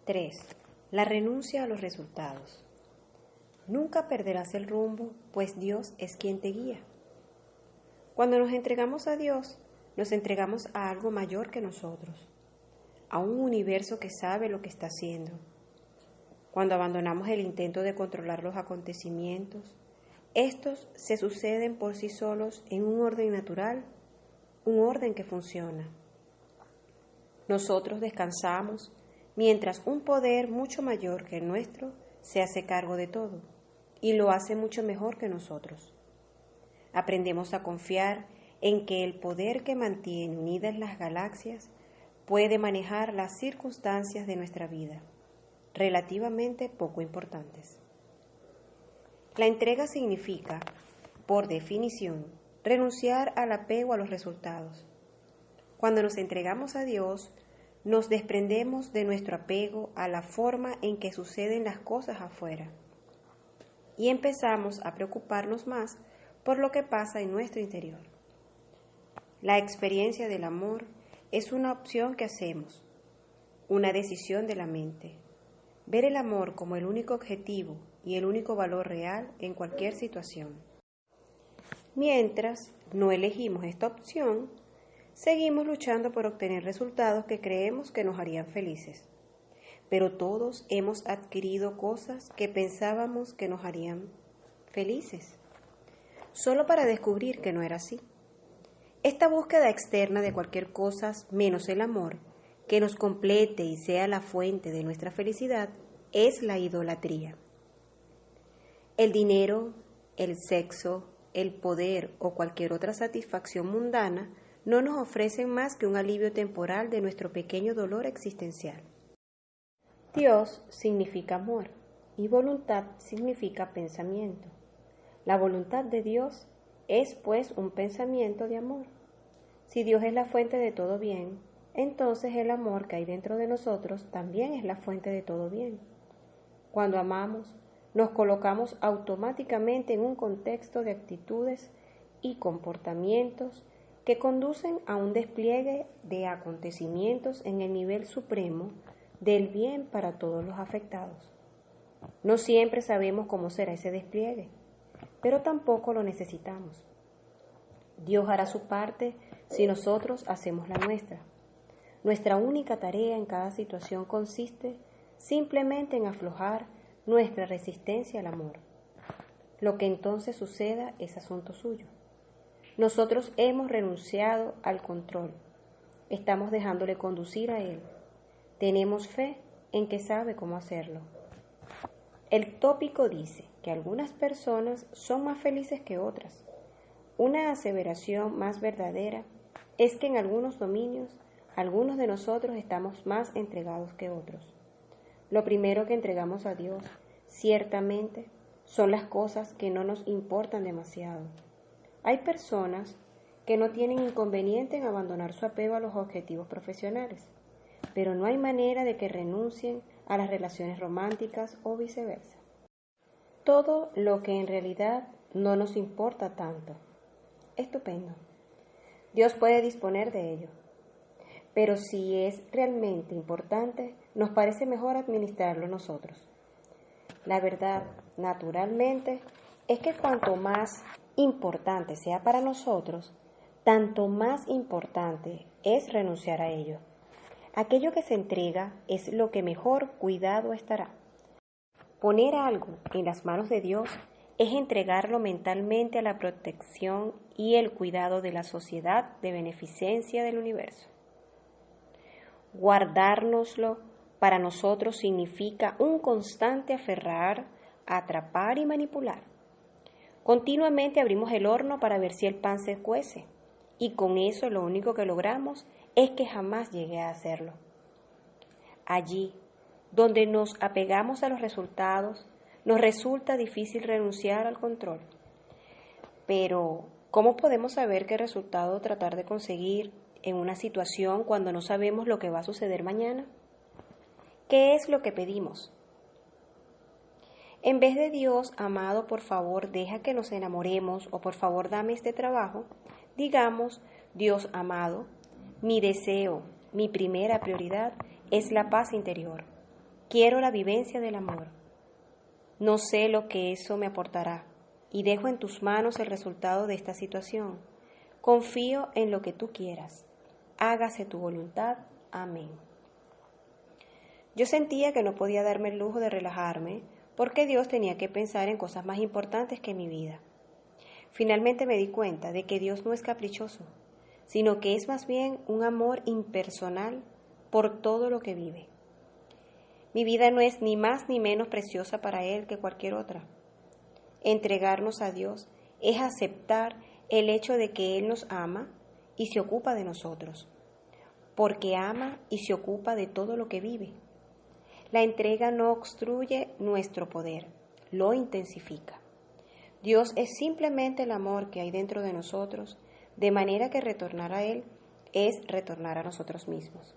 3. La renuncia a los resultados. Nunca perderás el rumbo, pues Dios es quien te guía. Cuando nos entregamos a Dios, nos entregamos a algo mayor que nosotros, a un universo que sabe lo que está haciendo. Cuando abandonamos el intento de controlar los acontecimientos, estos se suceden por sí solos en un orden natural, un orden que funciona. Nosotros descansamos mientras un poder mucho mayor que el nuestro se hace cargo de todo y lo hace mucho mejor que nosotros. Aprendemos a confiar en que el poder que mantiene unidas las galaxias puede manejar las circunstancias de nuestra vida, relativamente poco importantes. La entrega significa, por definición, renunciar al apego a los resultados. Cuando nos entregamos a Dios, nos desprendemos de nuestro apego a la forma en que suceden las cosas afuera y empezamos a preocuparnos más por lo que pasa en nuestro interior. La experiencia del amor es una opción que hacemos, una decisión de la mente. Ver el amor como el único objetivo y el único valor real en cualquier situación. Mientras no elegimos esta opción, seguimos luchando por obtener resultados que creemos que nos harían felices. Pero todos hemos adquirido cosas que pensábamos que nos harían felices, solo para descubrir que no era así. Esta búsqueda externa de cualquier cosa menos el amor, que nos complete y sea la fuente de nuestra felicidad, es la idolatría. El dinero, el sexo, el poder o cualquier otra satisfacción mundana no nos ofrecen más que un alivio temporal de nuestro pequeño dolor existencial. Dios significa amor y voluntad significa pensamiento. La voluntad de Dios es pues un pensamiento de amor. Si Dios es la fuente de todo bien, entonces el amor que hay dentro de nosotros también es la fuente de todo bien. Cuando amamos, nos colocamos automáticamente en un contexto de actitudes y comportamientos que conducen a un despliegue de acontecimientos en el nivel supremo del bien para todos los afectados. No siempre sabemos cómo será ese despliegue, pero tampoco lo necesitamos. Dios hará su parte si nosotros hacemos la nuestra. Nuestra única tarea en cada situación consiste simplemente en aflojar nuestra resistencia al amor. Lo que entonces suceda es asunto suyo. Nosotros hemos renunciado al control. Estamos dejándole conducir a Él. Tenemos fe en que sabe cómo hacerlo. El tópico dice que algunas personas son más felices que otras. Una aseveración más verdadera es que en algunos dominios, algunos de nosotros estamos más entregados que otros. Lo primero que entregamos a Dios, ciertamente, son las cosas que no nos importan demasiado. Hay personas que no tienen inconveniente en abandonar su apego a los objetivos profesionales, pero no hay manera de que renuncien a las relaciones románticas o viceversa. Todo lo que en realidad no nos importa tanto. Estupendo. Dios puede disponer de ello. Pero si es realmente importante, nos parece mejor administrarlo nosotros. La verdad, naturalmente, es que cuanto más importante sea para nosotros, tanto más importante es renunciar a ello. Aquello que se entrega es lo que mejor cuidado estará. Poner algo en las manos de Dios es entregarlo mentalmente a la protección y el cuidado de la sociedad de beneficencia del universo. Guardárnoslo para nosotros significa un constante aferrar, atrapar y manipular. Continuamente abrimos el horno para ver si el pan se cuece, y con eso lo único que logramos es que jamás llegue a hacerlo. Allí, donde nos apegamos a los resultados, nos resulta difícil renunciar al control. Pero, ¿cómo podemos saber qué resultado tratar de conseguir en una situación cuando no sabemos lo que va a suceder mañana? ¿Qué es lo que pedimos? En vez de Dios, amado, por favor, deja que nos enamoremos o por favor, dame este trabajo, digamos, Dios amado, mi deseo, mi primera prioridad es la paz interior. Quiero la vivencia del amor. No sé lo que eso me aportará y dejo en tus manos el resultado de esta situación. Confío en lo que tú quieras. Hágase tu voluntad. Amén. Yo sentía que no podía darme el lujo de relajarme porque Dios tenía que pensar en cosas más importantes que mi vida. Finalmente me di cuenta de que Dios no es caprichoso, sino que es más bien un amor impersonal por todo lo que vive. Mi vida no es ni más ni menos preciosa para Él que cualquier otra. Entregarnos a Dios es aceptar el hecho de que Él nos ama y se ocupa de nosotros, porque ama y se ocupa de todo lo que vive. La entrega no obstruye nuestro poder, lo intensifica. Dios es simplemente el amor que hay dentro de nosotros, de manera que retornar a Él es retornar a nosotros mismos.